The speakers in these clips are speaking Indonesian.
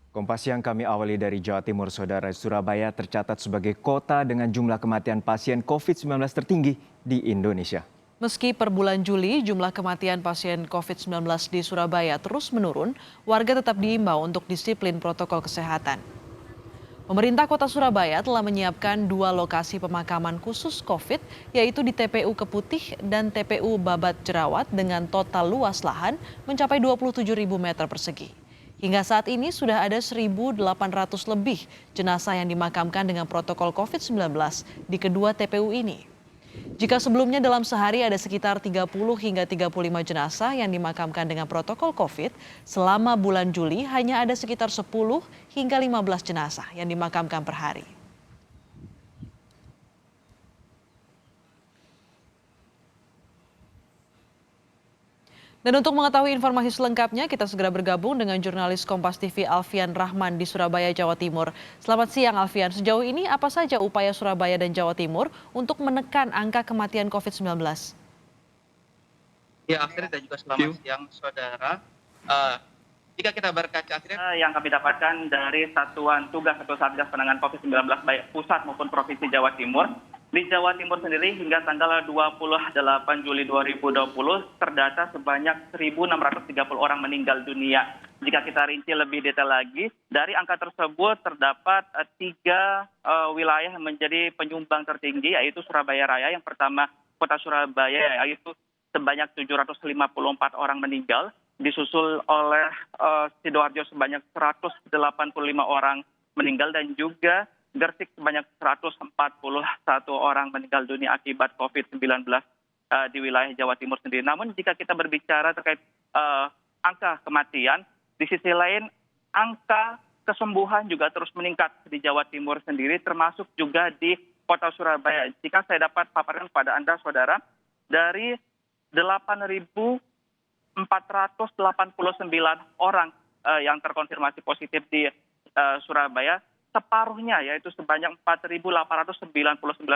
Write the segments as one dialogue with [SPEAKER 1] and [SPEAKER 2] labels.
[SPEAKER 1] Kompas Siang kami awali dari Jawa Timur, Saudara. Surabaya tercatat sebagai kota dengan jumlah kematian pasien COVID-19 tertinggi di Indonesia.
[SPEAKER 2] Meski per bulan Juli jumlah kematian pasien COVID-19 di Surabaya terus menurun, warga tetap diimbau untuk disiplin protokol kesehatan. Pemerintah Kota Surabaya telah menyiapkan 2 lokasi pemakaman khusus COVID, yaitu di TPU Keputih dan TPU Babat Jerawat dengan total luas lahan mencapai 27.000 meter persegi. Hingga saat ini sudah ada 1.800 lebih jenazah yang dimakamkan dengan protokol COVID-19 di kedua TPU ini. Jika sebelumnya dalam sehari ada sekitar 30 hingga 35 jenazah yang dimakamkan dengan protokol COVID, selama bulan Juli hanya ada sekitar 10 hingga 15 jenazah yang dimakamkan per hari. Dan untuk mengetahui informasi selengkapnya, kita segera bergabung dengan jurnalis Kompas TV Alfian Rahman di Surabaya, Jawa Timur. Selamat siang Alfian, sejauh ini apa saja upaya Surabaya dan Jawa Timur untuk menekan angka kematian COVID-19?
[SPEAKER 3] Ya, Astrid dan juga selamat siang, saudara. Eh, Jika kita berkaca, Astrid, yang kami dapatkan dari Satuan Tugas atau Satgas Penanganan COVID-19 baik pusat maupun Provinsi Jawa Timur, di Jawa Timur sendiri hingga tanggal 28 Juli 2020 terdata sebanyak 1.630 orang meninggal dunia. Jika kita rinci lebih detail lagi, dari angka tersebut terdapat 3 wilayah yang menjadi penyumbang tertinggi, yaitu Surabaya Raya. Yang pertama, Kota Surabaya, yaitu sebanyak 754 orang meninggal, disusul oleh Sidoarjo sebanyak 185 orang meninggal, dan juga Gresik sebanyak 141 orang meninggal dunia akibat COVID-19 di wilayah Jawa Timur sendiri. Namun jika kita berbicara terkait angka kematian, di sisi lain angka kesembuhan juga terus meningkat di Jawa Timur sendiri, termasuk juga di Kota Surabaya. Jika saya dapat paparkan kepada Anda, saudara, dari 8.489 orang yang terkonfirmasi positif di Surabaya, separuhnya yaitu sebanyak 4.899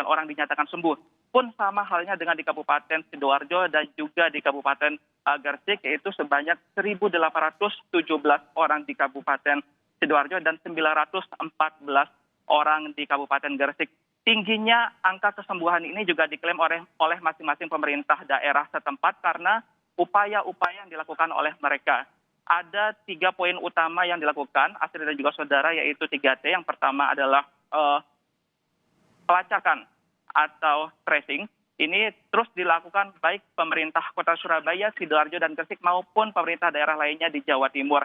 [SPEAKER 3] orang dinyatakan sembuh. Pun sama halnya dengan di Kabupaten Sidoarjo dan juga di Kabupaten Gresik, yaitu sebanyak 1.817 orang di Kabupaten Sidoarjo dan 914 orang di Kabupaten Gresik. Tingginya angka kesembuhan ini juga diklaim oleh masing-masing pemerintah daerah setempat karena upaya-upaya yang dilakukan oleh mereka. Ada 3 poin utama yang dilakukan, Astrid dan juga saudara, yaitu 3T. Yang pertama adalah pelacakan atau tracing. Ini terus dilakukan baik pemerintah Kota Surabaya, Sidoarjo, dan Gresik maupun pemerintah daerah lainnya di Jawa Timur.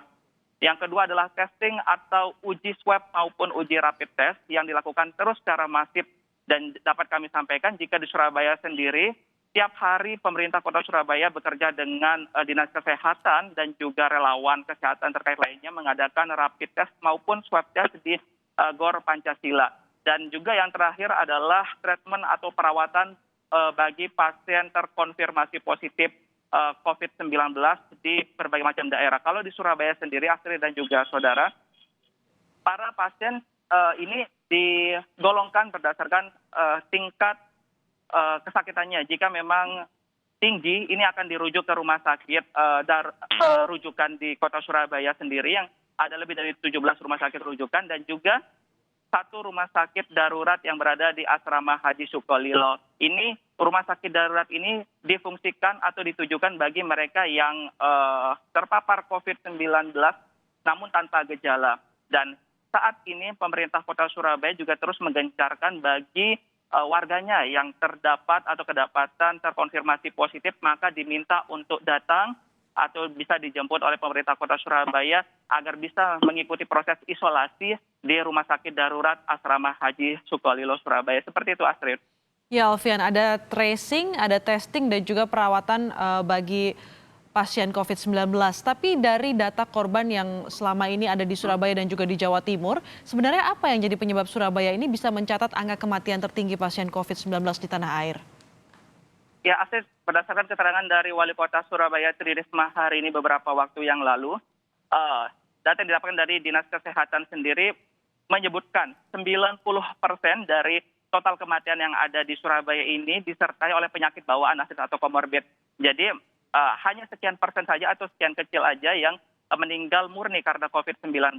[SPEAKER 3] Yang kedua adalah testing atau uji swab maupun uji rapid test yang dilakukan terus secara masif. Dan dapat kami sampaikan jika di Surabaya sendiri, tiap hari pemerintah Kota Surabaya bekerja dengan Dinas Kesehatan dan juga relawan kesehatan terkait lainnya mengadakan rapid test maupun swab test di GOR Pancasila. Dan juga yang terakhir adalah treatment atau perawatan bagi pasien terkonfirmasi positif COVID-19 di berbagai macam daerah. Kalau di Surabaya sendiri, Astrid dan juga saudara, para pasien ini digolongkan berdasarkan tingkat kesakitannya. Jika memang tinggi, ini akan dirujuk ke rumah sakit rujukan di Kota Surabaya sendiri yang ada lebih dari 17 rumah sakit rujukan, dan juga 1 rumah sakit darurat yang berada di Asrama Haji Sukolilo. Ini rumah sakit darurat ini difungsikan atau ditujukan bagi mereka yang terpapar COVID-19 namun tanpa gejala. Dan saat ini pemerintah Kota Surabaya juga terus menggencarkan bagi warganya yang terdapat atau kedapatan terkonfirmasi positif, maka diminta untuk datang atau bisa dijemput oleh pemerintah Kota Surabaya agar bisa mengikuti proses isolasi di Rumah Sakit Darurat Asrama Haji Sukolilo, Surabaya. Seperti itu, Astrid.
[SPEAKER 2] Ya Alfian, ada tracing, ada testing dan juga perawatan bagi pasien COVID-19. Tapi dari data korban yang selama ini ada di Surabaya dan juga di Jawa Timur, sebenarnya apa yang jadi penyebab Surabaya ini bisa mencatat angka kematian tertinggi pasien COVID-19 di tanah air?
[SPEAKER 3] Ya, Astrid, berdasarkan keterangan dari Wali Kota Surabaya Tri Risma hari ini beberapa waktu yang lalu, data yang didapatkan dari Dinas Kesehatan sendiri menyebutkan 90% dari total kematian yang ada di Surabaya ini disertai oleh penyakit bawaan, Astrid, atau komorbid. Jadi hanya sekian persen saja atau sekian kecil aja yang meninggal murni karena COVID-19.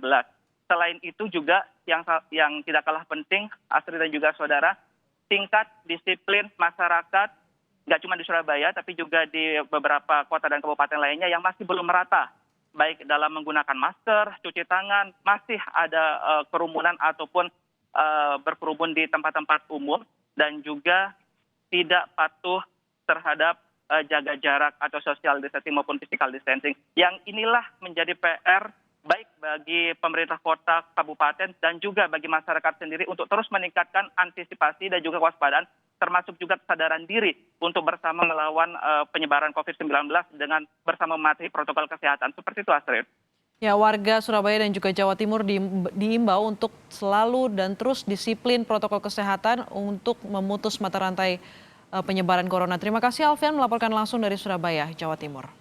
[SPEAKER 3] Selain itu juga yang tidak kalah penting, Astrid dan juga saudara, tingkat disiplin masyarakat nggak cuma di Surabaya, tapi juga di beberapa kota dan kabupaten lainnya yang masih belum merata, baik dalam menggunakan masker, cuci tangan, masih ada kerumunan ataupun berkerumun di tempat-tempat umum, dan juga tidak patuh terhadap jaga jarak atau social distancing maupun physical distancing. Yang inilah menjadi PR baik bagi pemerintah kota, kabupaten, dan juga bagi masyarakat sendiri untuk terus meningkatkan antisipasi dan juga kewaspadaan, termasuk juga kesadaran diri untuk bersama melawan penyebaran COVID-19 dengan bersama mematuhi protokol kesehatan. Seperti itu, Astrid.
[SPEAKER 2] Ya, warga Surabaya dan juga Jawa Timur diimbau untuk selalu dan terus disiplin protokol kesehatan untuk memutus mata rantai penyebaran corona. Terima kasih Alfian melaporkan langsung dari Surabaya, Jawa Timur.